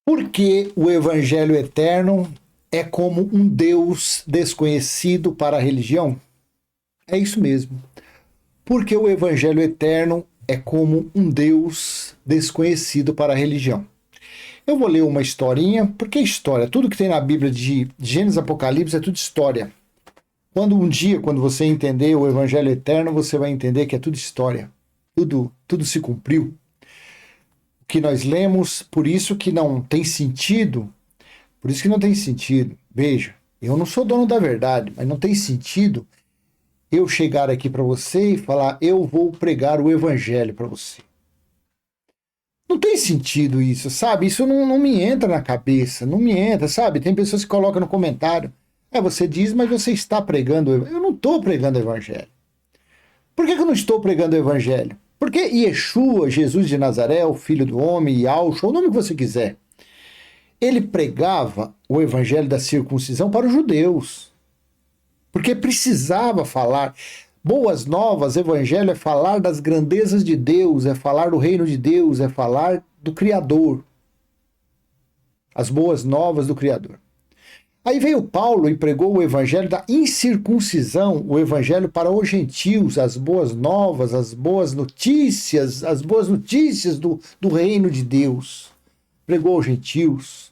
Porque o evangelho eterno é como um Deus desconhecido para a religião? É isso mesmo. Porque o evangelho eterno é como um Deus desconhecido para a religião. Eu vou ler uma historinha, porque história, tudo que tem na Bíblia de Gênesis e Apocalipse é tudo história. Quando você entender o evangelho eterno, você vai entender que é tudo história. Tudo se cumpriu. O que nós lemos, por isso que não tem sentido. Por isso que não tem sentido. Veja, eu não sou dono da verdade, mas não tem sentido eu chegar aqui para você e falar, eu vou pregar o evangelho para você. Não tem sentido isso, sabe? Isso não me entra na cabeça, não me entra, sabe? Tem pessoas que colocam no comentário, você diz, mas você está pregando. Eu não estou pregando o evangelho. Por que eu não estou pregando o evangelho? Porque Yeshua, Jesus de Nazaré, o Filho do Homem, Yahshua, o nome que você quiser, ele pregava o evangelho da circuncisão para os judeus. Porque precisava falar. Boas novas, evangelho é falar das grandezas de Deus, é falar do reino de Deus, é falar do Criador. As boas novas do Criador. Aí veio Paulo e pregou o evangelho da incircuncisão, o evangelho para os gentios, as boas novas, as boas notícias do reino de Deus. Pregou aos gentios.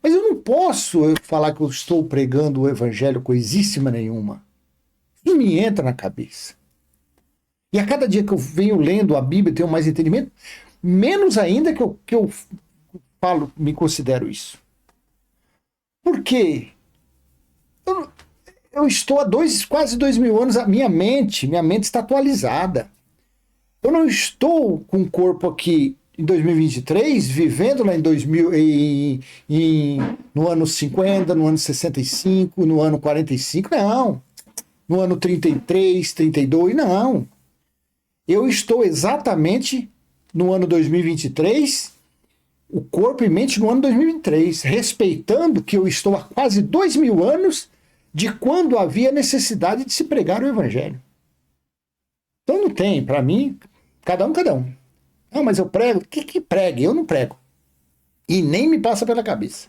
Mas eu não posso falar que eu estou pregando o evangelho coisíssima nenhuma. Não me entra na cabeça. E a cada dia que eu venho lendo a Bíblia, tenho mais entendimento, menos ainda que eu falo, me considero isso. Por quê? Eu estou há quase 2000 anos, a minha mente está atualizada. Eu não estou com o corpo aqui em 2023, vivendo lá no ano 50, no ano 65, no ano 45, não. No ano 33, 32, não. Eu estou exatamente no ano 2023, o corpo e mente no ano 2023, respeitando que eu estou há quase 2000 anos de quando havia necessidade de se pregar o evangelho. Então não tem, para mim, cada um. Não, mas eu prego. Que pregue? Eu não prego. E nem me passa pela cabeça.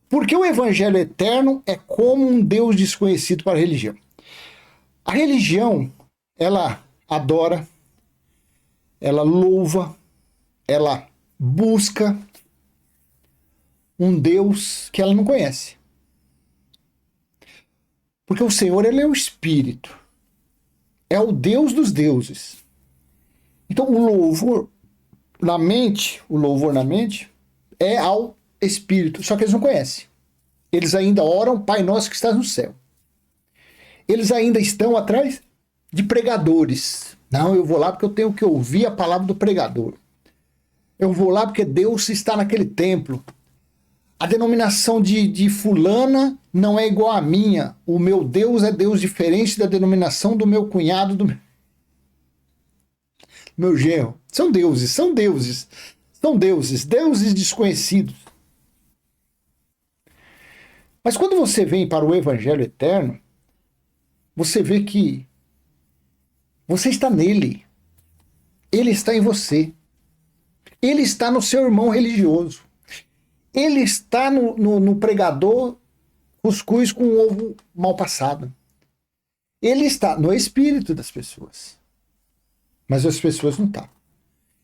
Porque o evangelho eterno é como um Deus desconhecido para a religião. A religião, ela adora, ela louva, ela busca um Deus que ela não conhece. Porque o Senhor, ele é o Espírito. É o Deus dos deuses. Então, o louvor na mente é ao Espírito, só que eles não conhecem. Eles ainda oram, Pai Nosso que estás no céu. Eles ainda estão atrás de pregadores. Não, eu vou lá porque eu tenho que ouvir a palavra do pregador. Eu vou lá porque Deus está naquele templo. A denominação de fulana não é igual à minha. O meu Deus é Deus diferente da denominação do meu cunhado, do meu genro. São deuses desconhecidos. Mas quando você vem para o evangelho eterno, você vê que você está nele. Ele está em você. Ele está no seu irmão religioso. Ele está no pregador cuscuz com ovo mal passado. Ele está no espírito das pessoas. Mas as pessoas não estão.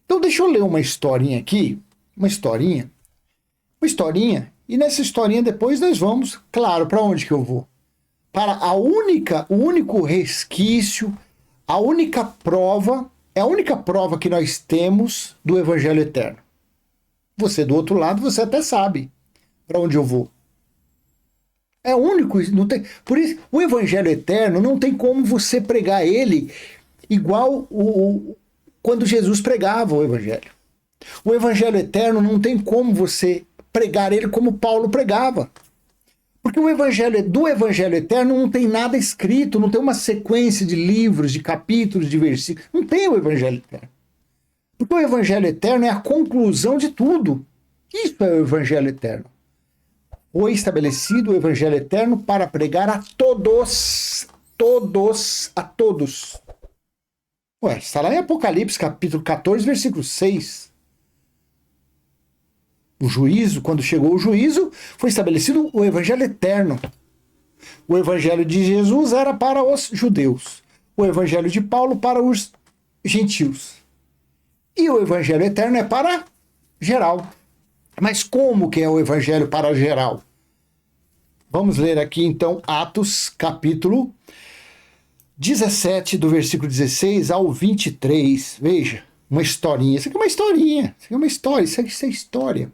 Então deixa eu ler uma historinha aqui. Uma historinha. E nessa historinha depois nós vamos, claro, para onde que eu vou? Para o único resquício, a única prova, é a única prova que nós temos do evangelho eterno. Você do outro lado, você até sabe para onde eu vou. É único, não tem. Por isso, o evangelho eterno não tem como você pregar ele igual quando Jesus pregava o evangelho. O evangelho eterno não tem como você pregar ele como Paulo pregava. Porque do evangelho eterno não tem nada escrito, não tem uma sequência de livros, de capítulos, de versículos. Não tem o evangelho eterno. Porque o evangelho eterno é a conclusão de tudo. Isso é o evangelho eterno. Foi estabelecido o evangelho eterno para pregar a todos. A todos. Ué, está lá em Apocalipse, capítulo 14, versículo 6. o juízo, quando chegou o juízo, foi estabelecido o evangelho eterno. O evangelho de Jesus era para os judeus. O evangelho de Paulo para os gentios. E o evangelho eterno é para geral. Mas como que é o evangelho para geral? Vamos ler aqui então Atos capítulo 17, do versículo 16 ao 23. Veja, uma historinha. Isso aqui é uma historinha. Isso aqui é uma história. Isso é história.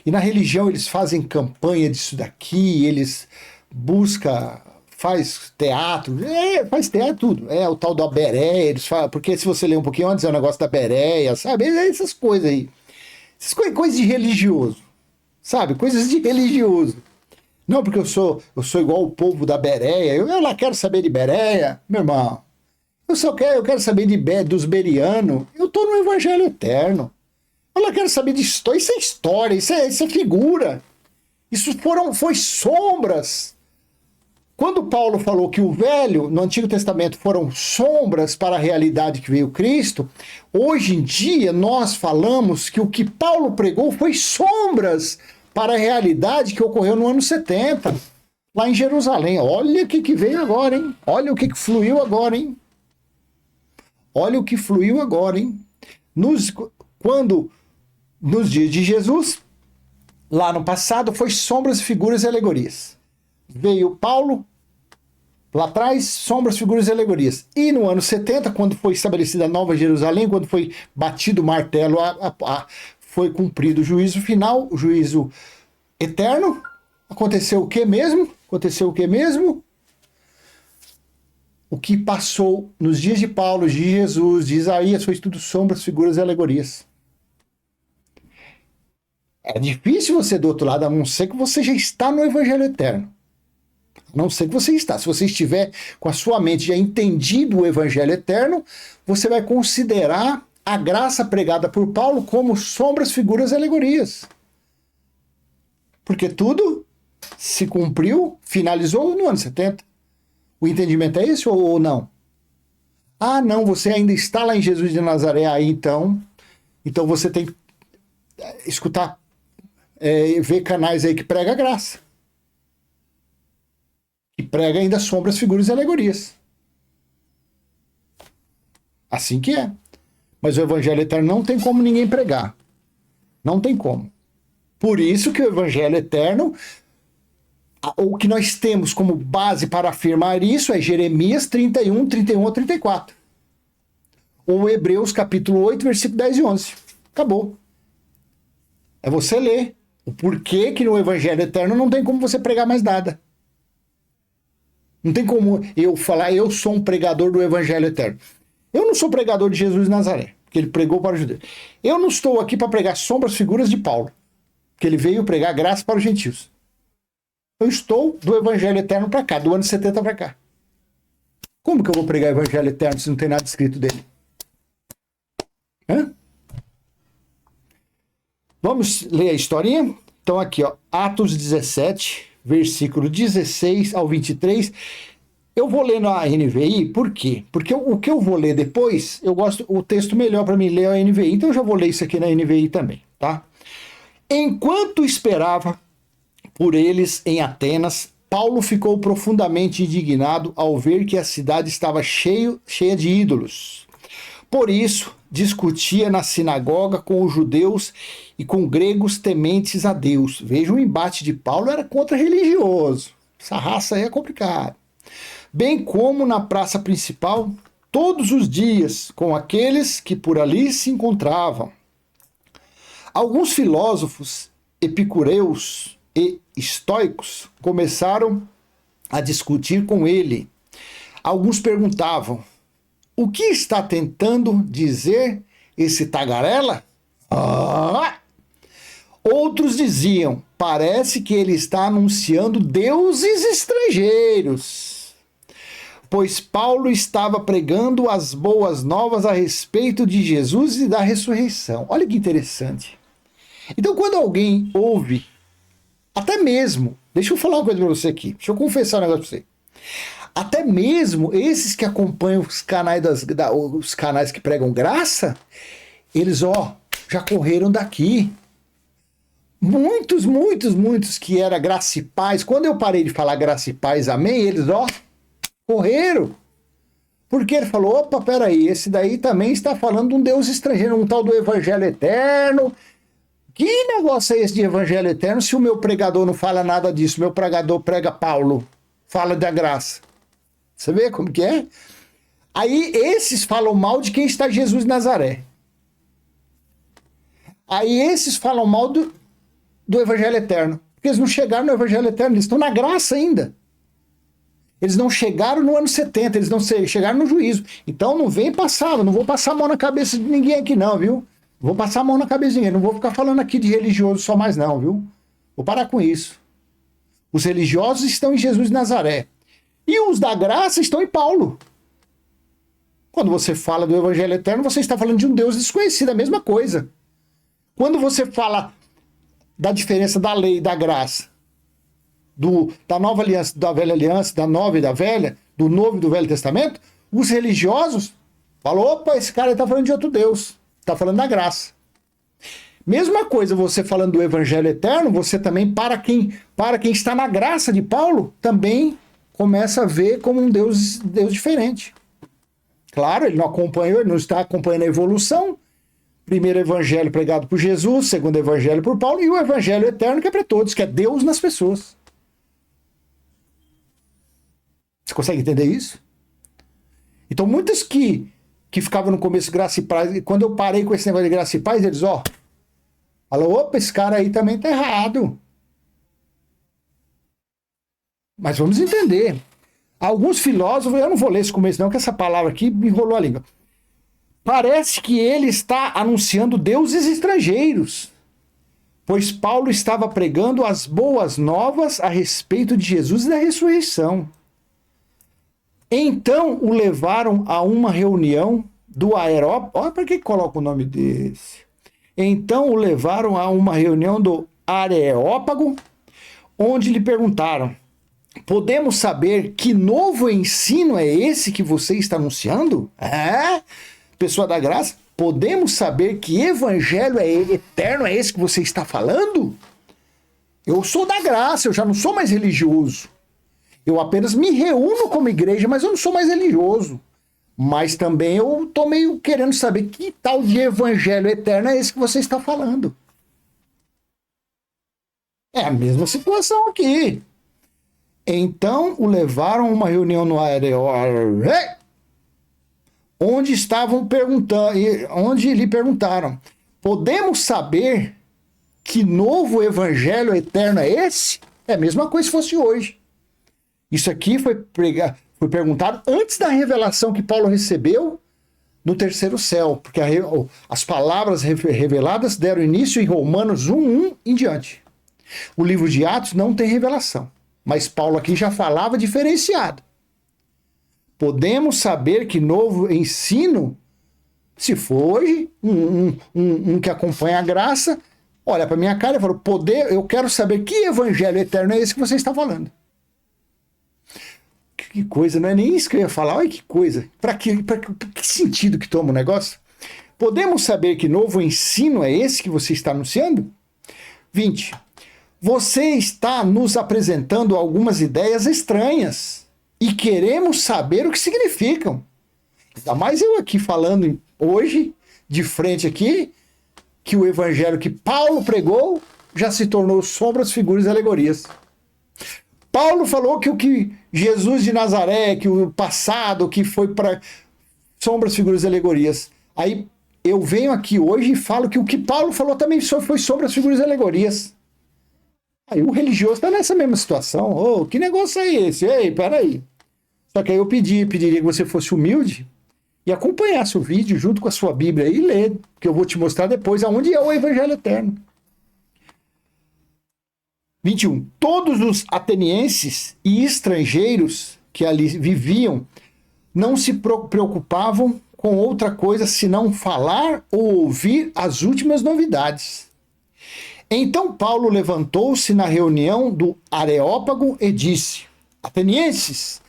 E na religião eles fazem campanha disso daqui, eles buscam, faz teatro tudo. É o tal da Bereia, eles falam, porque se você ler um pouquinho antes é o negócio da Bereia, sabe? Essas coisas aí. Essas coisas de religioso, sabe? Coisas de religioso. Não porque eu sou igual o povo da Bereia, eu lá quero saber de Bereia, meu irmão. Eu quero saber dos berianos. Eu estou no evangelho eterno. Eu lá quero saber de história. Isso é história, isso é figura. Isso foi sombras. Quando Paulo falou que o velho, no Antigo Testamento, foram sombras para a realidade que veio Cristo, hoje em dia nós falamos que o que Paulo pregou foi sombras para a realidade que ocorreu no ano 70, lá em Jerusalém. Olha o que veio agora, hein? Olha o que fluiu agora, hein? Olha o que fluiu agora, hein? Nos dias de Jesus, lá no passado, foi sombras, figuras e alegorias. Veio Paulo, lá atrás, sombras, figuras e alegorias. E no ano 70, quando foi estabelecida a Nova Jerusalém, quando foi batido o martelo, foi cumprido o juízo final, o juízo eterno. Aconteceu o que mesmo? O que passou nos dias de Paulo, de Jesus, de Isaías, foi tudo sombras, figuras e alegorias. É difícil você do outro lado, a não ser que você já está no evangelho eterno. A não ser que você está. Se você estiver com a sua mente já entendido o evangelho eterno, você vai considerar a graça pregada por Paulo como sombras, figuras e alegorias. Porque tudo se cumpriu, finalizou no ano 70. O entendimento é esse ou não? Ah, não, você ainda está lá em Jesus de Nazaré, aí então você tem que escutar, ver canais aí que prega a graça. Que prega ainda sombras, figuras e alegorias. Assim que é. Mas o evangelho eterno não tem como ninguém pregar. Não tem como. Por isso que o evangelho eterno, o que nós temos como base para afirmar isso é Jeremias 31 a 34. Ou Hebreus capítulo 8, versículo 10 e 11. Acabou. É você ler o porquê que no evangelho eterno não tem como você pregar mais nada. Não tem como eu falar, eu sou um pregador do evangelho eterno. Eu não sou pregador de Jesus de Nazaré, que ele pregou para os judeus. Eu não estou aqui para pregar sombras, figuras de Paulo, que ele veio pregar graça para os gentios. Eu estou do evangelho eterno para cá, do ano 70 para cá. Como que eu vou pregar o evangelho eterno se não tem nada escrito dele? Hã? Vamos ler a historinha? Então aqui, ó, Atos 17, versículo 16 ao 23. Eu vou ler na NVI, por quê? Porque o que eu vou ler depois, eu gosto, o texto melhor para mim ler é a NVI, então eu já vou ler isso aqui na NVI também, tá? Enquanto esperava por eles em Atenas, Paulo ficou profundamente indignado ao ver que a cidade estava cheia de ídolos. Por isso, discutia na sinagoga com os judeus e com gregos tementes a Deus. Veja, o embate de Paulo era contra religioso. Essa raça aí é complicada. Bem como na praça principal, todos os dias, com aqueles que por ali se encontravam. Alguns filósofos epicureus e estoicos começaram a discutir com ele. Alguns perguntavam: o que está tentando dizer esse tagarela? Outros diziam: parece que ele está anunciando deuses estrangeiros, pois Paulo estava pregando as boas novas a respeito de Jesus e da ressurreição. Olha que interessante. Então, quando alguém ouve, até mesmo, deixa eu falar uma coisa para você aqui, deixa eu confessar um negócio para você. Até mesmo esses que acompanham os canais, os canais que pregam graça, eles, já correram daqui. muitos que era graça e paz. Quando eu parei de falar graça e paz, amém, eles, correram. Porque ele falou, opa, peraí, esse daí também está falando de um Deus estrangeiro, um tal do evangelho eterno. Que negócio é esse de evangelho eterno se o meu pregador não fala nada disso? Meu pregador prega Paulo, fala da graça. Você vê como que é? Aí esses falam mal de quem está Jesus de Nazaré. Aí esses falam mal do evangelho eterno. Porque eles não chegaram no evangelho eterno, eles estão na graça ainda. Eles não chegaram no ano 70, eles não chegaram no juízo. Então não vem passado, não vou passar a mão na cabeça de ninguém aqui não, viu? Vou passar a mão na cabeça de ninguém, não vou ficar falando aqui de religioso só mais não, viu? Vou parar com isso. Os religiosos estão em Jesus de Nazaré. E os da graça estão em Paulo. Quando você fala do evangelho eterno, você está falando de um Deus desconhecido, a mesma coisa. Quando você fala da diferença da lei e da graça, da nova aliança, da velha aliança, da nova e da velha, do novo e do velho testamento, os religiosos falam, opa, esse cara está falando de outro Deus, está falando da graça. Mesma coisa você falando do evangelho eterno, você também, para quem está na graça de Paulo, também começa a ver como um Deus diferente. Claro, ele não acompanhou, ele não está acompanhando a evolução. Primeiro evangelho pregado por Jesus, segundo evangelho por Paulo, e o evangelho eterno que é para todos, que é Deus nas pessoas. Você consegue entender isso? Então, muitos que ficavam no começo graça e paz, e quando eu parei com esse negócio de graça e paz, eles, falou, opa, esse cara aí também tá errado. Mas vamos entender. Alguns filósofos, eu não vou ler esse começo não, que essa palavra aqui me enrolou a língua. Parece que ele está anunciando deuses estrangeiros, pois Paulo estava pregando as boas novas a respeito de Jesus e da ressurreição. Então o levaram a uma reunião do Areópago. Olha para que coloca o nome desse. Então o levaram a uma reunião do Areópago, onde lhe perguntaram: podemos saber que novo ensino é esse que você está anunciando? Pessoa da graça, podemos saber que evangelho eterno é esse que você está falando? Eu sou da graça, eu já não sou mais religioso. Eu apenas me reúno como igreja, mas eu não sou mais religioso. Mas também eu estou meio querendo saber que tal de evangelho eterno é esse que você está falando. É a mesma situação aqui. Então o levaram a uma reunião no Areópago, onde lhe perguntaram: podemos saber que novo evangelho eterno é esse? É a mesma coisa se fosse hoje. Isso aqui foi perguntado antes da revelação que Paulo recebeu no terceiro céu, porque as palavras reveladas deram início em Romanos 1:1 em diante. O livro de Atos não tem revelação, mas Paulo aqui já falava diferenciado. Podemos saber que novo ensino, se for hoje, um que acompanha a graça, olha para minha cara e fala, eu quero saber que evangelho eterno é esse que você está falando. Que coisa, não é nem isso que eu ia falar, olha que coisa. Para que sentido que toma o negócio? Podemos saber que novo ensino é esse que você está anunciando? 20. Você está nos apresentando algumas ideias estranhas e queremos saber o que significam. Ainda mais eu aqui falando hoje, de frente aqui, que o evangelho que Paulo pregou já se tornou sombras, figuras e alegorias. Paulo falou que o que Jesus de Nazaré, que o passado, que foi para sombras, figuras e alegorias. Aí eu venho aqui hoje e falo que o que Paulo falou também foi sombras, figuras e alegorias. Aí o religioso está nessa mesma situação. Que negócio é esse? Ei, peraí. Só que aí eu pediria que você fosse humilde e acompanhasse o vídeo junto com a sua Bíblia e ler, que eu vou te mostrar depois aonde é o Evangelho Eterno. 21. Todos os atenienses e estrangeiros que ali viviam não se preocupavam com outra coisa senão falar ou ouvir as últimas novidades. Então Paulo levantou-se na reunião do Areópago e disse: atenienses,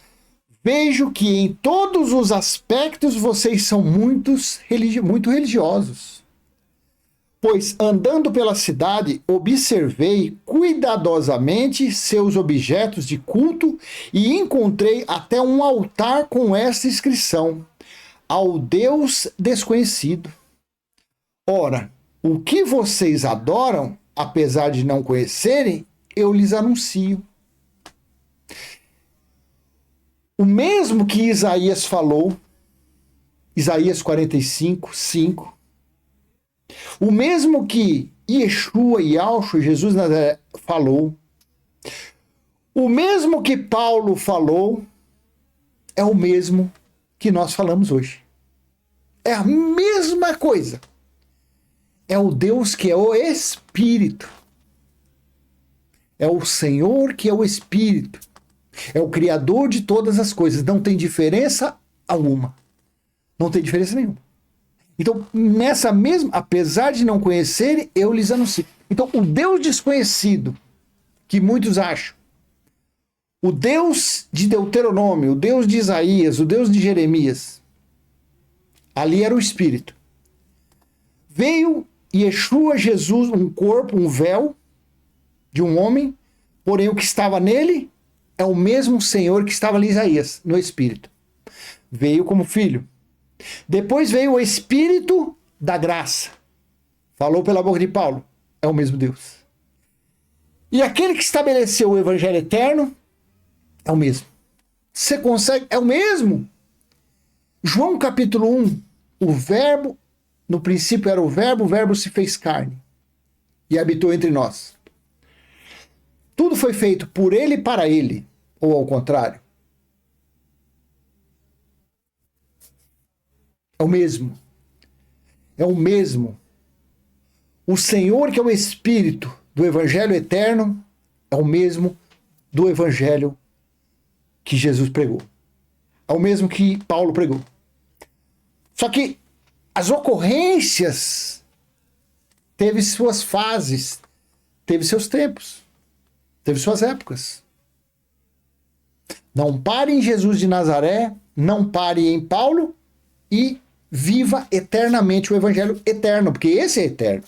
vejo que em todos os aspectos vocês são muito religiosos. Pois, andando pela cidade, observei cuidadosamente seus objetos de culto e encontrei até um altar com esta inscrição: ao Deus desconhecido. Ora, o que vocês adoram, apesar de não conhecerem, eu lhes anuncio. O mesmo que Isaías falou, Isaías 45, 5. O mesmo que Yeshua, Yahshua, Jesus Nazaré falou. O mesmo que Paulo falou é o mesmo que nós falamos hoje. É a mesma coisa. É o Deus que é o Espírito. É o Senhor que é o Espírito. É o Criador de todas as coisas. Não tem diferença alguma. Não tem diferença nenhuma. Então, nessa mesma, apesar de não conhecerem, eu lhes anuncio. Então, o Deus desconhecido, que muitos acham, o Deus de Deuteronômio, o Deus de Isaías, o Deus de Jeremias, ali era o Espírito. Veio Yeshua, Jesus, um corpo, um véu de um homem, porém o que estava nele é o mesmo Senhor que estava ali em Isaías, no Espírito. Veio como filho. Depois veio o Espírito da graça. Falou pela boca de Paulo. É o mesmo Deus. E aquele que estabeleceu o Evangelho eterno é o mesmo. Você consegue? É o mesmo. João capítulo 1. O verbo, no princípio era o verbo se fez carne e habitou entre nós. Tudo foi feito por ele e para ele. Ou ao contrário. É o mesmo. É o mesmo. O Senhor, que é o Espírito do Evangelho eterno, é o mesmo do Evangelho que Jesus pregou. É o mesmo que Paulo pregou. Só que as ocorrências teve suas fases, teve seus tempos, teve suas épocas. Não pare em Jesus de Nazaré, não pare em Paulo e viva eternamente o Evangelho eterno, porque esse é eterno.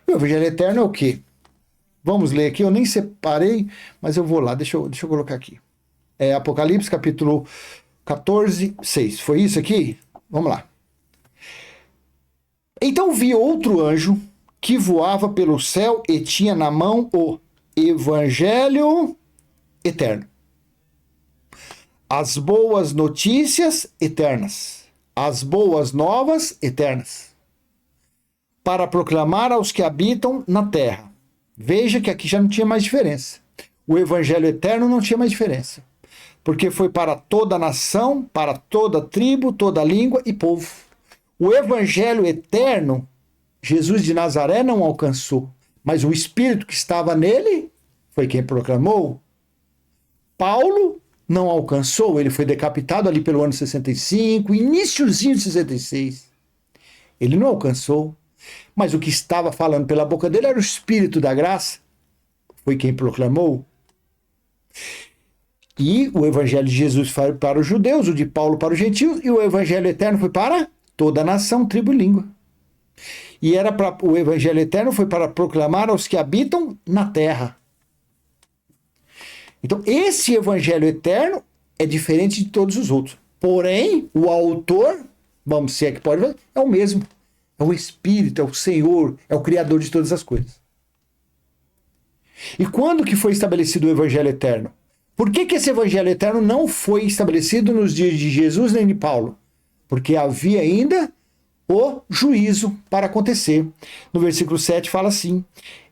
O Evangelho eterno é o quê? Vamos ler aqui, eu nem separei, mas eu vou lá, deixa eu colocar aqui. É Apocalipse, capítulo 14, 6. Foi isso aqui? Vamos lá. Então vi outro anjo que voava pelo céu e tinha na mão o Evangelho eterno. As boas notícias eternas. As boas novas eternas, para proclamar aos que habitam na terra. Veja que aqui já não tinha mais diferença. O Evangelho eterno não tinha mais diferença, porque foi para toda nação, para toda tribo, toda língua e povo. O Evangelho eterno, Jesus de Nazaré não alcançou, mas o Espírito que estava nele foi quem proclamou. Paulo não alcançou, ele foi decapitado ali pelo ano 65, iniciozinho de 66. Ele não alcançou, mas o que estava falando pela boca dele era o Espírito da graça, foi quem proclamou. E o Evangelho de Jesus foi para os judeus, o de Paulo para os gentios, e o Evangelho eterno foi para toda a nação, tribo e língua. E o Evangelho eterno foi para proclamar aos que habitam na terra. Então, esse Evangelho eterno é diferente de todos os outros. Porém, o autor, vamos se é que pode ver, é o mesmo. É o Espírito, é o Senhor, é o Criador de todas as coisas. E quando que foi estabelecido o Evangelho eterno? Por que esse Evangelho eterno não foi estabelecido nos dias de Jesus nem de Paulo? Porque havia ainda o juízo para acontecer. No versículo 7 fala assim: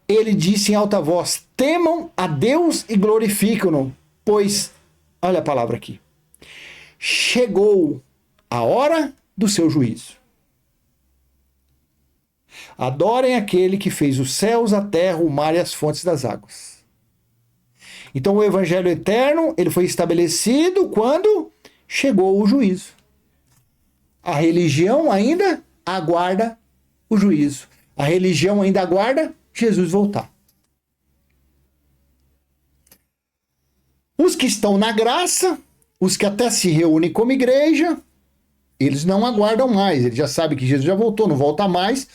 ele disse em alta voz: temam a Deus e glorificam-no, pois, olha a palavra aqui, chegou a hora do seu juízo. Adorem aquele que fez os céus, a terra, o mar e as fontes das águas. Então o Evangelho eterno, ele foi estabelecido quando chegou o juízo. A religião ainda aguarda o juízo. A religião ainda aguarda Jesus voltar. Os que estão na graça, os que até se reúnem como igreja, eles não aguardam mais. Eles já sabem que Jesus já voltou, não volta mais.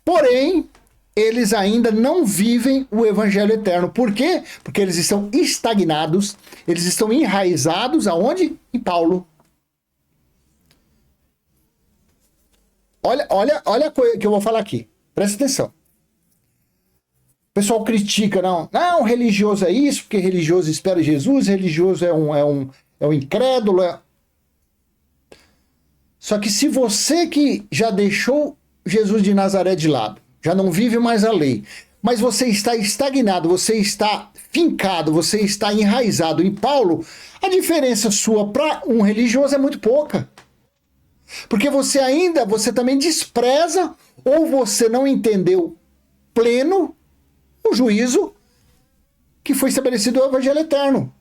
Porém, eles ainda não vivem o evangelho eterno. Por quê? Porque eles estão estagnados, eles estão enraizados aonde? Em Paulo. Olha a coisa que eu vou falar aqui. Presta atenção. O pessoal critica, não, religioso é isso, porque religioso espera Jesus, religioso é um incrédulo. Só que se você que já deixou Jesus de Nazaré de lado, já não vive mais a lei, mas você está estagnado, você está fincado, você está enraizado em Paulo, a diferença sua para um religioso é muito pouca. Porque você também despreza ou você não entendeu pleno o juízo que foi estabelecido no Evangelho Eterno.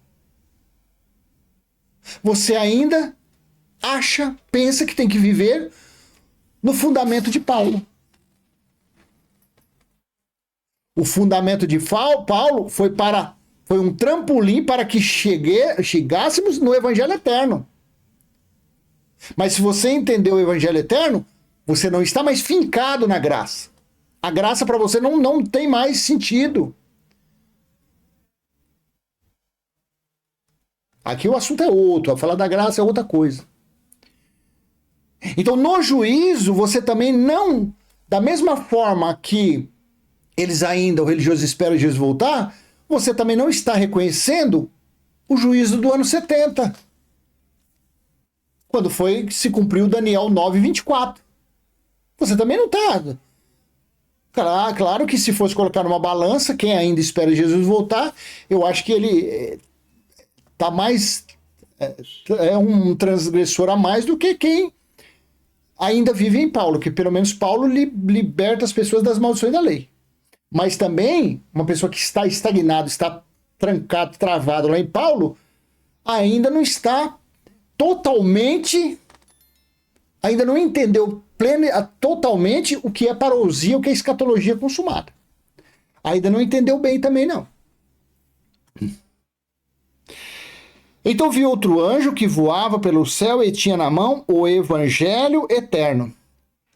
Você ainda pensa que tem que viver no fundamento de Paulo. O fundamento de Paulo foi um trampolim para que chegássemos no Evangelho Eterno. Mas se você entendeu o Evangelho Eterno, você não está mais fincado na graça. A graça para você não tem mais sentido. Aqui o assunto é outro, a falar da graça é outra coisa. Então, no juízo, você também não, da mesma forma que o religioso espera Jesus voltar, você também não está reconhecendo o juízo do ano 70. Quando se cumpriu Daniel 9:24. Você também não está. Claro que se fosse colocar numa balança, quem ainda espera Jesus voltar, eu acho que ele está mais... é um transgressor a mais do que quem ainda vive em Paulo, que pelo menos Paulo liberta as pessoas das maldições da lei. Mas também, uma pessoa que está estagnada, está trancado, travado lá em Paulo, ainda não está totalmente, ainda não entendeu totalmente o que é parousia, o que é escatologia consumada. Ainda não entendeu bem também, não. Então vi outro anjo que voava pelo céu e tinha na mão o evangelho eterno.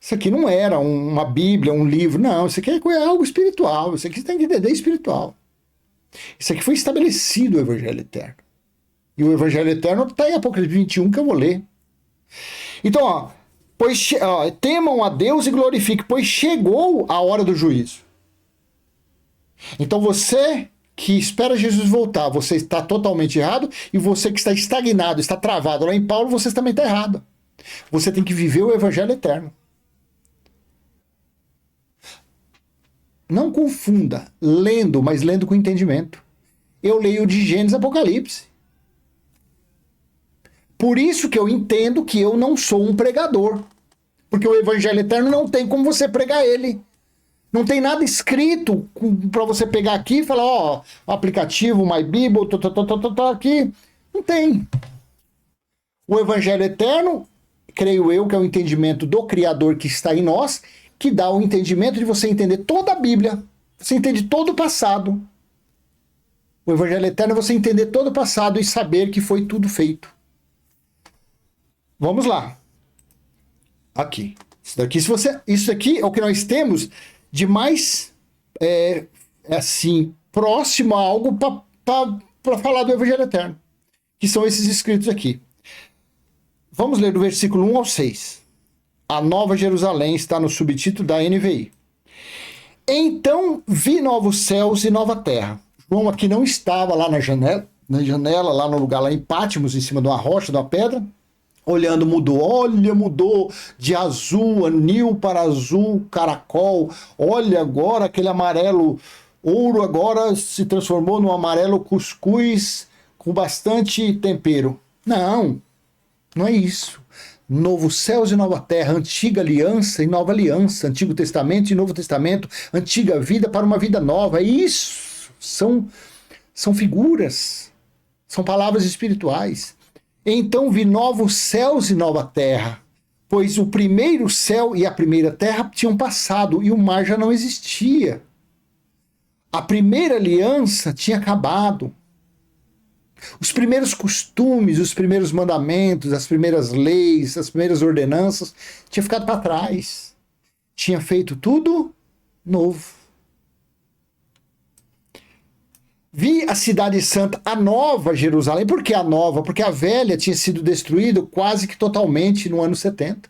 Isso aqui não era uma Bíblia, um livro, não. Isso aqui é algo espiritual. Isso aqui você tem que entender espiritual. Isso aqui foi estabelecido o evangelho eterno. E o evangelho eterno está em Apocalipse 21, que eu vou ler. Então, temam a Deus e glorifiquem, pois chegou a hora do juízo. Então você que espera Jesus voltar, você está totalmente errado, e você que está estagnado, está travado lá em Paulo, você também está errado. Você tem que viver o evangelho eterno. Não confunda lendo, mas lendo com entendimento. Eu leio de Gênesis a Apocalipse. Por isso que eu entendo que eu não sou um pregador. Porque o evangelho eterno não tem como você pregar ele. Não tem nada escrito para você pegar aqui e falar, o aplicativo, My Bible, aqui. Não tem. O evangelho eterno, creio eu, que é o entendimento do Criador que está em nós, que dá o entendimento de você entender toda a Bíblia. Você entende todo o passado. O evangelho eterno é você entender todo o passado e saber que foi tudo feito. Vamos lá. Aqui. Isso aqui é o que nós temos de mais próximo a algo para falar do evangelho eterno. Que são esses escritos aqui. Vamos ler do versículo 1 ao 6. A Nova Jerusalém está no subtítulo da NVI. Então vi novos céus e nova terra. João aqui não estava lá na janela, lá no lugar, lá em Patmos, em cima de uma rocha, de uma pedra. Olhando, mudou de azul, anil para azul, caracol. Olha agora, aquele amarelo ouro agora se transformou num amarelo cuscuz com bastante tempero. Não é isso. Novos céus e nova terra, antiga aliança e nova aliança, Antigo Testamento e Novo Testamento, antiga vida para uma vida nova. Isso são figuras, são palavras espirituais. Então vi novos céus e nova terra, pois o primeiro céu e a primeira terra tinham passado e o mar já não existia. A primeira aliança tinha acabado. Os primeiros costumes, os primeiros mandamentos, as primeiras leis, as primeiras ordenanças tinham ficado para trás. Tinha feito tudo novo. Vi a cidade santa, a nova Jerusalém. Por que a nova? Porque a velha tinha sido destruída quase que totalmente no ano 70.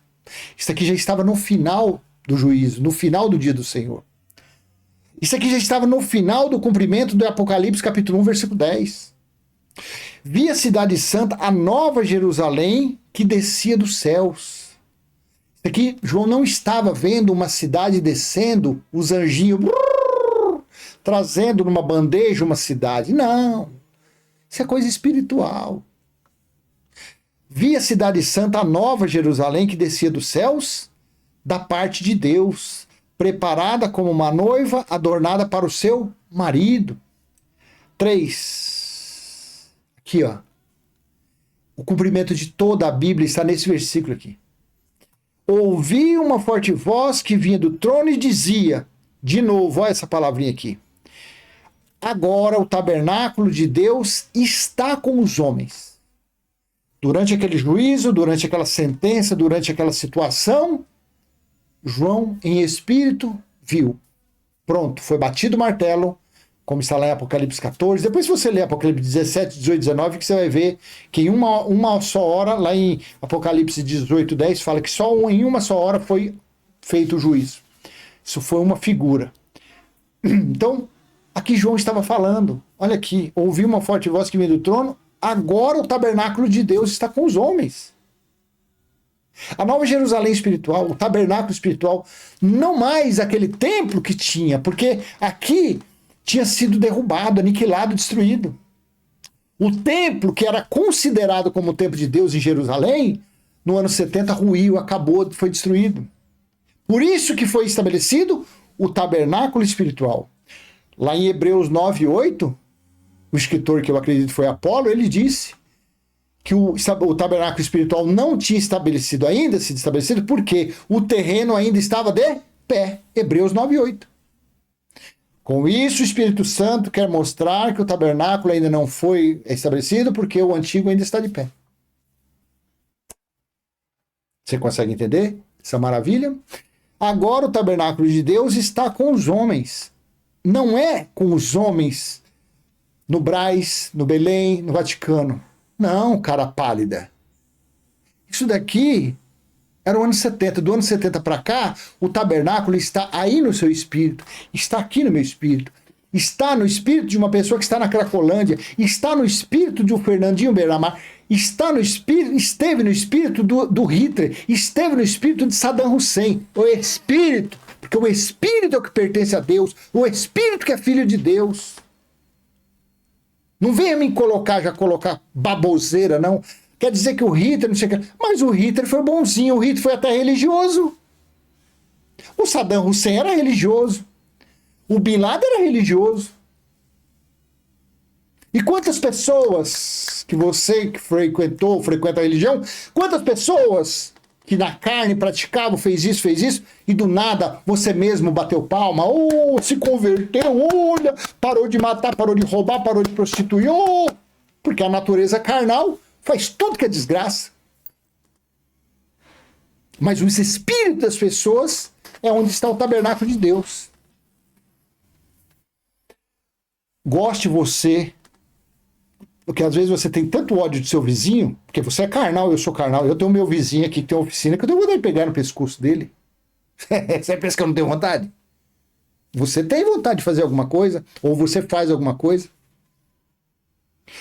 Isso aqui já estava no final do juízo, no final do dia do Senhor. Isso aqui já estava no final do cumprimento do Apocalipse, capítulo 1, versículo 10. Vi a cidade santa, a nova Jerusalém, que descia dos céus. Isso aqui, João não estava vendo uma cidade descendo, os anjinhos trazendo numa bandeja uma cidade. Não. Isso é coisa espiritual. Vi a cidade santa, a nova Jerusalém, que descia dos céus, da parte de Deus, preparada como uma noiva adornada para o seu marido. 3. Aqui, ó. O cumprimento de toda a Bíblia está nesse versículo aqui. Ouvi uma forte voz que vinha do trono e dizia, de novo, olha essa palavrinha aqui. Agora o tabernáculo de Deus está com os homens. Durante aquele juízo, durante aquela sentença, durante aquela situação, João, em espírito, viu. Pronto, foi batido o martelo, como está lá em Apocalipse 14. Depois, se você ler Apocalipse 17, 18, 19, que você vai ver que em uma só hora, lá em Apocalipse 18, 10, fala que só em uma só hora foi feito o juízo. Isso foi uma figura. Então, aqui João estava falando, olha aqui, ouvi uma forte voz que veio do trono, agora o tabernáculo de Deus está com os homens. A nova Jerusalém espiritual, o tabernáculo espiritual, não mais aquele templo que tinha, porque aqui tinha sido derrubado, aniquilado, destruído. O templo que era considerado como o templo de Deus em Jerusalém, no ano 70 ruiu, acabou, foi destruído. Por isso que foi estabelecido o tabernáculo espiritual. Lá em Hebreus 9:8, o escritor, que eu acredito foi Apolo, ele disse que o tabernáculo espiritual não tinha sido estabelecido porque o terreno ainda estava de pé. Hebreus 9:8. Com isso, o Espírito Santo quer mostrar que o tabernáculo ainda não foi estabelecido porque o antigo ainda está de pé. Você consegue entender essa maravilha? Agora o tabernáculo de Deus está com os homens. Não é com os homens no Brás, no Belém, no Vaticano. Não, cara pálida. Isso daqui era o ano 70. Do ano 70 para cá, o tabernáculo está aí no seu espírito. Está aqui no meu espírito. Está no espírito de uma pessoa que está na Cracolândia. Está no espírito de um Fernandinho Beiramar. Está no espírito, esteve no espírito do Hitler. Esteve no espírito de Saddam Hussein. O espírito. Porque o espírito é o que pertence a Deus. O espírito que é filho de Deus. Não venha me colocar baboseira, não. Quer dizer que o Hitler, não sei o que. Mas o Hitler foi bonzinho, o Hitler foi até religioso. O Saddam Hussein era religioso. O Bin Laden era religioso. E quantas pessoas que você que frequenta a religião, quantas pessoas que na carne praticavam, fez isso, e do nada você mesmo bateu palma, se converteu, olha, parou de matar, parou de roubar, parou de prostituir, porque a natureza carnal faz tudo que é desgraça. Mas os espíritos das pessoas é onde está o tabernáculo de Deus. Goste você, porque às vezes você tem tanto ódio do seu vizinho, porque você é carnal, eu sou carnal, eu tenho meu vizinho aqui que tem uma oficina, que eu tenho vontade de pegar no pescoço dele. Você pensa que eu não tenho vontade? Você tem vontade de fazer alguma coisa, ou você faz alguma coisa.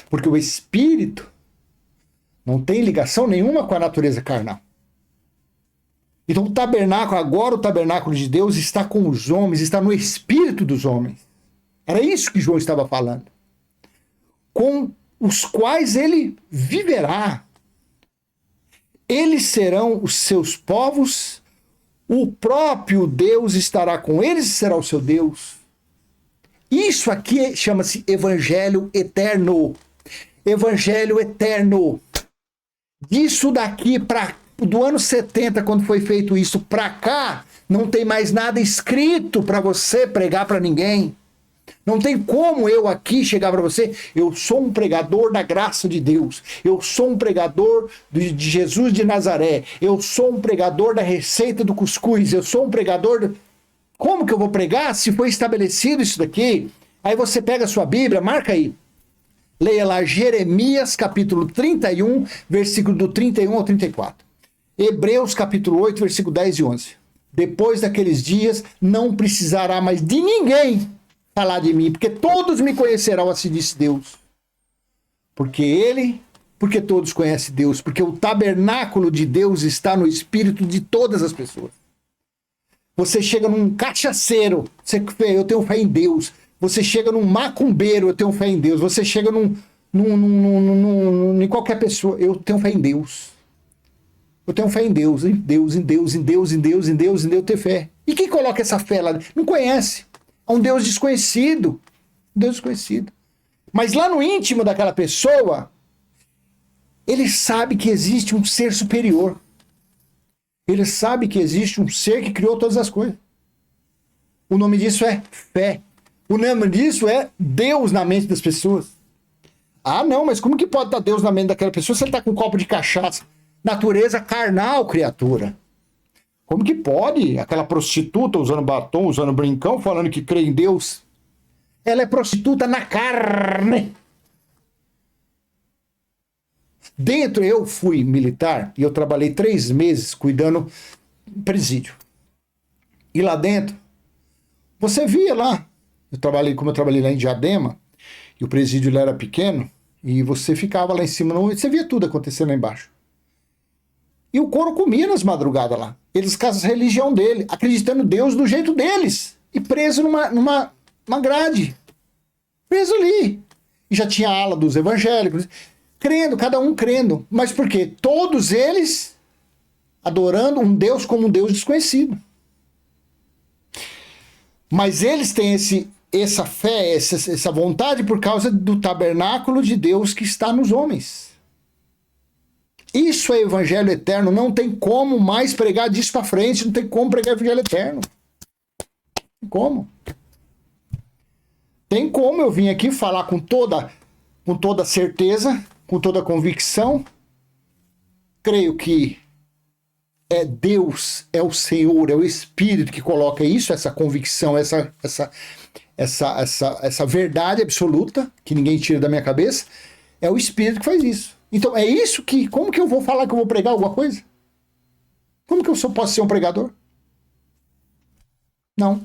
Porque o espírito não tem ligação nenhuma com a natureza carnal. Então o tabernáculo, agora o tabernáculo de Deus está com os homens, está no espírito dos homens. Era isso que João estava falando. Com os quais ele viverá. Eles serão os seus povos, o próprio Deus estará com eles e será o seu Deus. Isso aqui chama-se Evangelho Eterno. Evangelho Eterno. Disso daqui do ano 70, quando foi feito isso, para cá, não tem mais nada escrito para você pregar para ninguém. Não tem como eu aqui chegar para você, eu sou um pregador da graça de Deus, eu sou um pregador de Jesus de Nazaré, eu sou um pregador da receita do cuscuz, eu sou um pregador... Como que eu vou pregar se foi estabelecido isso daqui? Aí você pega a sua Bíblia, marca aí. Leia lá Jeremias capítulo 31, versículo do 31 ao 34. Hebreus capítulo 8, versículo 10 e 11. Depois daqueles dias, não precisará mais de ninguém falar de mim, porque todos me conhecerão, assim disse Deus. Porque todos conhecem Deus, porque o tabernáculo de Deus está no espírito de todas as pessoas. Você chega num cachaceiro, eu tenho fé em Deus. Você chega num macumbeiro, eu tenho fé em Deus. Você chega em qualquer pessoa, eu tenho fé em Deus. Eu tenho fé em Deus, em Deus, em Deus, em Deus, em Deus, em Deus, em Deus, ter fé. E quem coloca essa fé lá? Não conhece. É um Deus desconhecido. Um Deus desconhecido. Mas lá no íntimo daquela pessoa, ele sabe que existe um ser superior. Ele sabe que existe um ser que criou todas as coisas. O nome disso é fé. O nome disso é Deus na mente das pessoas. Ah, não, mas como que pode estar Deus na mente daquela pessoa se ele está com um copo de cachaça? Natureza carnal, criatura. Como que pode aquela prostituta usando batom, usando brincão, falando que crê em Deus? Ela é prostituta na carne. Dentro, eu fui militar e eu trabalhei 3 meses cuidando do presídio. E lá dentro, você via lá, como eu trabalhei lá em Diadema, e o presídio lá era pequeno, e você ficava lá em cima, você via tudo acontecendo lá embaixo. E o couro comia nas madrugadas lá. Eles com a religião dele, acreditando em Deus do jeito deles. E preso numa grade. Preso ali. E já tinha a ala dos evangélicos. Crendo, cada um crendo. Mas por quê? Todos eles adorando um Deus como um Deus desconhecido. Mas eles têm essa fé, essa vontade por causa do tabernáculo de Deus que está nos homens. Isso é evangelho eterno. Não tem como mais pregar disso para frente. Não tem como pregar evangelho eterno. Tem como. Tem como eu vim aqui falar com toda certeza, com toda convicção. Creio que é Deus, é o Senhor, é o Espírito que coloca isso, essa convicção, essa verdade absoluta, que ninguém tira da minha cabeça. É o Espírito que faz isso. Então, é isso que... Como que eu vou falar que eu vou pregar alguma coisa? Como que eu posso ser um pregador? Não.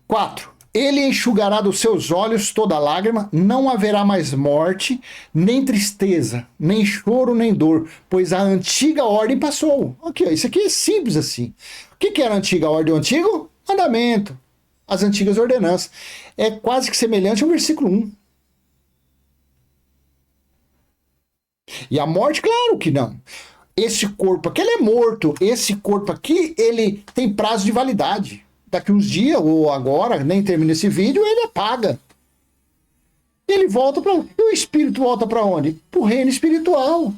4. Ele enxugará dos seus olhos toda lágrima, não haverá mais morte, nem tristeza, nem choro, nem dor, pois a antiga ordem passou. Ok, isso aqui é simples assim. O que era a antiga ordem? O antigo mandamento, as antigas ordenanças. É quase que semelhante ao versículo 1. E a morte, claro que não. Esse corpo aqui, ele é morto. Esse corpo aqui, ele tem prazo de validade. Daqui uns dias, ou agora, nem termina esse vídeo, ele apaga. Ele volta para... E o espírito volta para onde? Para o reino espiritual.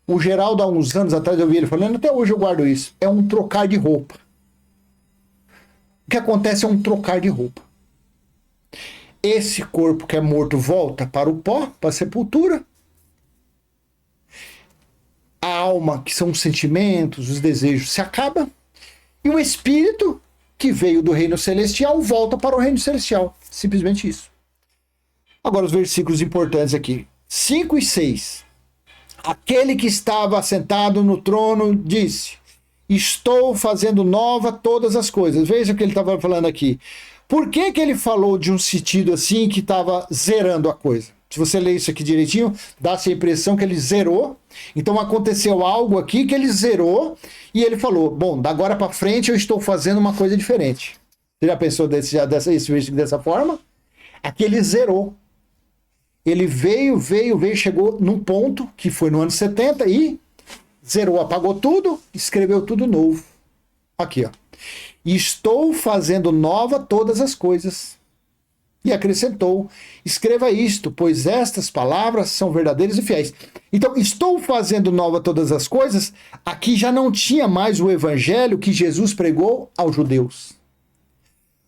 O Geraldo, há uns anos atrás, eu vi ele falando, até hoje eu guardo isso. É um trocar de roupa. O que acontece é um trocar de roupa. Esse corpo que é morto volta para o pó, para a sepultura. A alma, que são os sentimentos, os desejos, se acaba. E o espírito, que veio do reino celestial, volta para o reino celestial. Simplesmente isso. Agora os versículos importantes aqui. 5 e 6. Aquele que estava assentado no trono disse: estou fazendo nova todas as coisas. Veja o que ele estava falando aqui. Por que ele falou de um sentido assim que estava zerando a coisa? Se você ler isso aqui direitinho, dá-se a impressão que ele zerou. Então aconteceu algo aqui que ele zerou e ele falou, bom, da agora para frente eu estou fazendo uma coisa diferente. Você já pensou dessa forma? Aqui ele zerou. Ele veio, chegou num ponto, que foi no ano 70, e zerou, apagou tudo, escreveu tudo novo. Aqui, ó. Estou fazendo nova todas as coisas. E acrescentou, escreva isto, pois estas palavras são verdadeiras e fiéis. Então, estou fazendo nova todas as coisas, aqui já não tinha mais o evangelho que Jesus pregou aos judeus.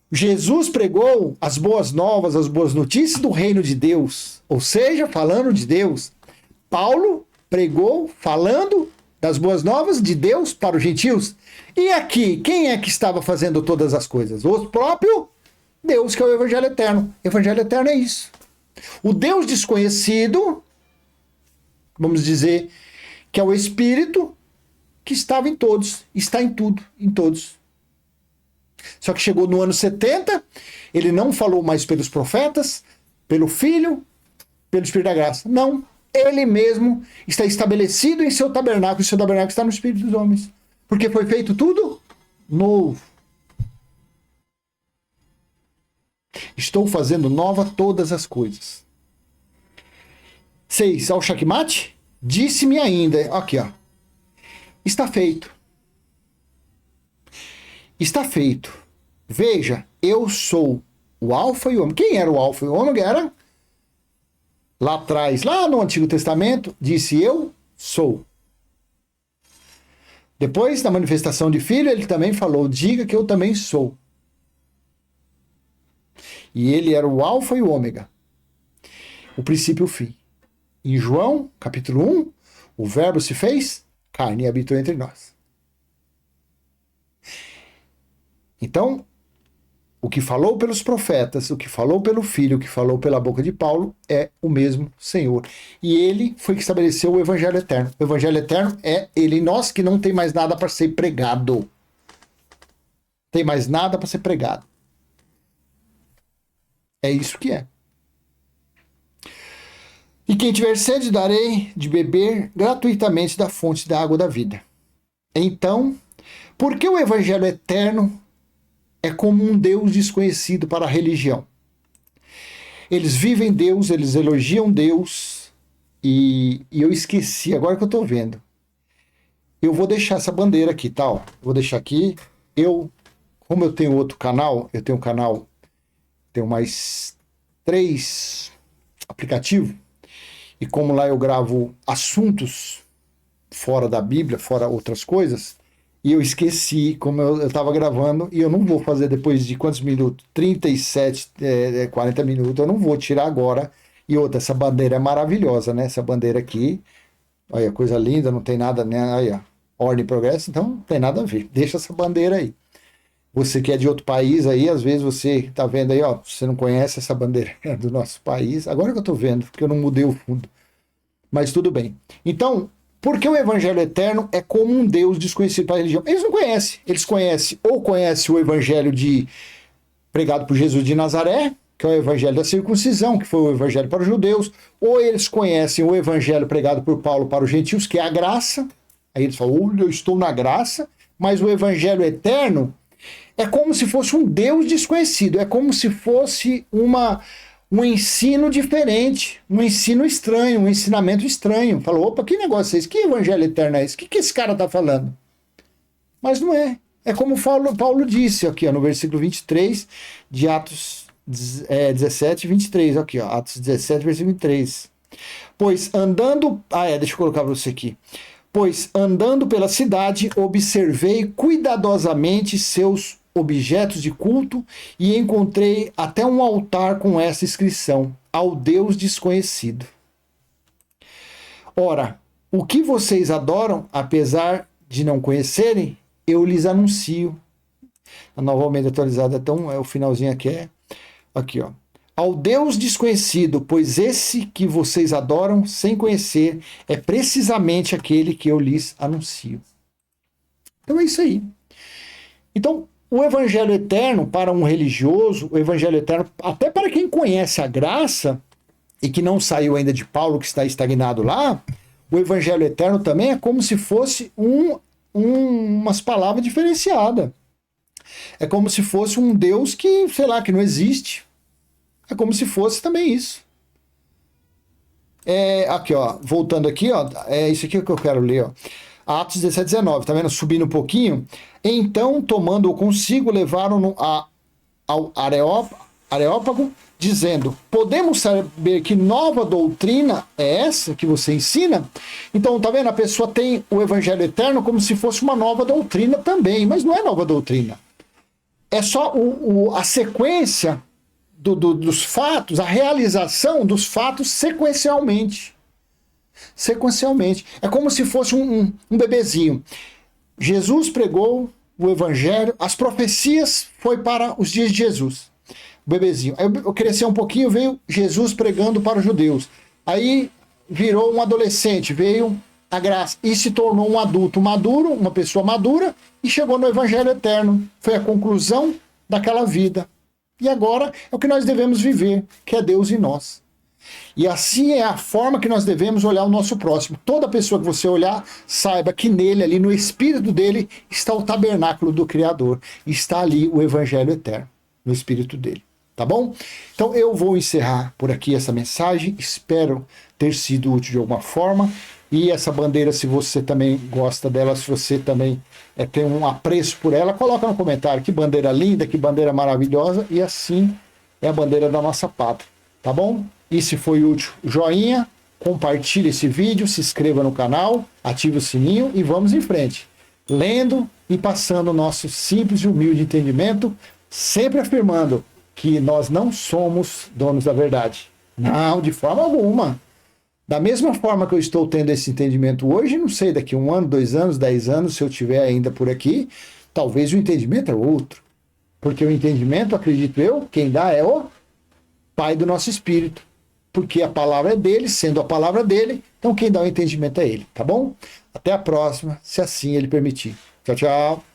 Jesus pregou as boas novas, as boas notícias do reino de Deus, ou seja, falando de Deus. Paulo pregou falando das boas novas de Deus para os gentios. E aqui, quem é que estava fazendo todas as coisas? O próprio Deus, que é o Evangelho Eterno. Evangelho Eterno é isso. O Deus desconhecido, vamos dizer, que é o Espírito, que estava em todos, está em tudo, em todos. Só que chegou no ano 70, ele não falou mais pelos profetas, pelo Filho, pelo Espírito da Graça. Não, ele mesmo está estabelecido em seu tabernáculo, e seu tabernáculo está no Espírito dos homens. Porque foi feito tudo novo. Estou fazendo nova todas as coisas. 6. Ao Xaquimate, disse-me ainda, aqui ó, está feito. Está feito. Veja, eu sou o Alfa e o Ômega. Quem era o Alfa e o Ômega? Era lá atrás, lá no Antigo Testamento, disse eu sou. Depois da manifestação de Filho, ele também falou, diga que eu também sou. E ele era o Alfa e o Ômega, o princípio e o fim. Em João, capítulo 1, o Verbo se fez carne e habitou entre nós. Então, o que falou pelos profetas, o que falou pelo Filho, o que falou pela boca de Paulo, é o mesmo Senhor. E ele foi que estabeleceu o Evangelho Eterno. O Evangelho Eterno é ele em nós, que não tem mais nada para ser pregado. Tem mais nada para ser pregado. É isso que é. E quem tiver sede, darei de beber gratuitamente da fonte da água da vida. Então, por que o Evangelho Eterno é como um Deus desconhecido para a religião? Eles vivem Deus, eles elogiam Deus, e eu esqueci, agora que eu estou vendo. Eu vou deixar essa bandeira aqui, tá? Ó, vou deixar aqui. Como eu tenho outro canal, eu tenho um canal, tenho mais 3 aplicativos, e como lá eu gravo assuntos fora da Bíblia, fora outras coisas, e eu esqueci como eu estava gravando, e eu não vou fazer depois de quantos minutos? 37, 40 minutos, eu não vou tirar agora. E outra, essa bandeira é maravilhosa, né? Essa bandeira aqui, olha, coisa linda, não tem nada, né? Aí, ó, ordem e progresso, então não tem nada a ver. Deixa essa bandeira aí. Você que é de outro país aí, às vezes você tá vendo aí, ó, você não conhece essa bandeira do nosso país. Agora que eu tô vendo, porque eu não mudei o fundo. Mas tudo bem. Então, por que o Evangelho Eterno é como um Deus desconhecido para a religião? Eles não conhecem. Eles conhecem o Evangelho pregado por Jesus de Nazaré, que é o Evangelho da circuncisão, que foi o Evangelho para os judeus, ou eles conhecem o Evangelho pregado por Paulo para os gentios, que é a graça. Aí eles falam, olha, eu estou na graça, mas o Evangelho Eterno é como se fosse um Deus desconhecido, é como se fosse um ensino diferente, um ensino estranho, um ensinamento estranho. Falou, opa, que negócio é esse? Que evangelho eterno é esse? O que esse cara está falando? Mas não é. É como Paulo disse aqui, ó, no versículo 23 de Atos 17, 23. Aqui, ó, Atos 17, versículo 23. Pois andando... deixa eu colocar para você aqui. Pois andando pela cidade, observei cuidadosamente seus objetos de culto e encontrei até um altar com essa inscrição: ao Deus desconhecido. Ora, o que vocês adoram, apesar de não conhecerem, eu lhes anuncio. A Nova Almeida atualizada, então, o finalzinho aqui, ó. Ao Deus desconhecido, pois esse que vocês adoram sem conhecer é precisamente aquele que eu lhes anuncio. Então é isso aí. Então, o Evangelho Eterno para um religioso, o Evangelho Eterno, até para quem conhece a graça e que não saiu ainda de Paulo, que está estagnado lá, o Evangelho Eterno também é como se fosse umas palavras diferenciadas. É como se fosse um Deus que, sei lá, que não existe. É como se fosse também isso. Aqui, ó, voltando aqui, ó, é isso aqui que eu quero ler, ó. Atos 17, 19, tá vendo? Subindo um pouquinho. Então, tomando-o consigo, levaram-no ao Areópago, dizendo: podemos saber que nova doutrina é essa que você ensina? Então, tá vendo? A pessoa tem o Evangelho Eterno como se fosse uma nova doutrina também, mas não é nova doutrina. É só a sequência dos fatos, a realização dos fatos sequencialmente. sequencialmente. É como se fosse um bebezinho. Jesus pregou o evangelho, as profecias foi para os dias de Jesus. O bebezinho. Aí eu cresci um pouquinho, veio Jesus pregando para os judeus. Aí virou um adolescente, veio a graça e se tornou um adulto maduro, uma pessoa madura e chegou no evangelho eterno. Foi a conclusão daquela vida. E agora é o que nós devemos viver, que é Deus em nós. E assim é a forma que nós devemos olhar o nosso próximo. Toda pessoa que você olhar, saiba que nele, ali no espírito dele, está o tabernáculo do Criador. Está ali o evangelho eterno, no espírito dele. Tá bom? Então eu vou encerrar por aqui essa mensagem. Espero ter sido útil de alguma forma. E essa bandeira, se você também gosta dela, se você também tem um apreço por ela, coloca no comentário. Que bandeira linda, que bandeira maravilhosa. E assim é a bandeira da nossa pátria. Tá bom? E se foi útil, joinha, compartilhe esse vídeo, se inscreva no canal, ative o sininho e vamos em frente. Lendo e passando o nosso simples e humilde entendimento, sempre afirmando que nós não somos donos da verdade. Não, de forma alguma. Da mesma forma que eu estou tendo esse entendimento hoje, não sei, daqui 1 ano, 2 anos, 10 anos, se eu estiver ainda por aqui, talvez o entendimento é outro. Porque o entendimento, acredito eu, quem dá é o Pai do nosso espírito. Porque a palavra é dele, sendo a palavra dele, então quem dá o entendimento é ele, tá bom? Até a próxima, se assim ele permitir. Tchau, tchau.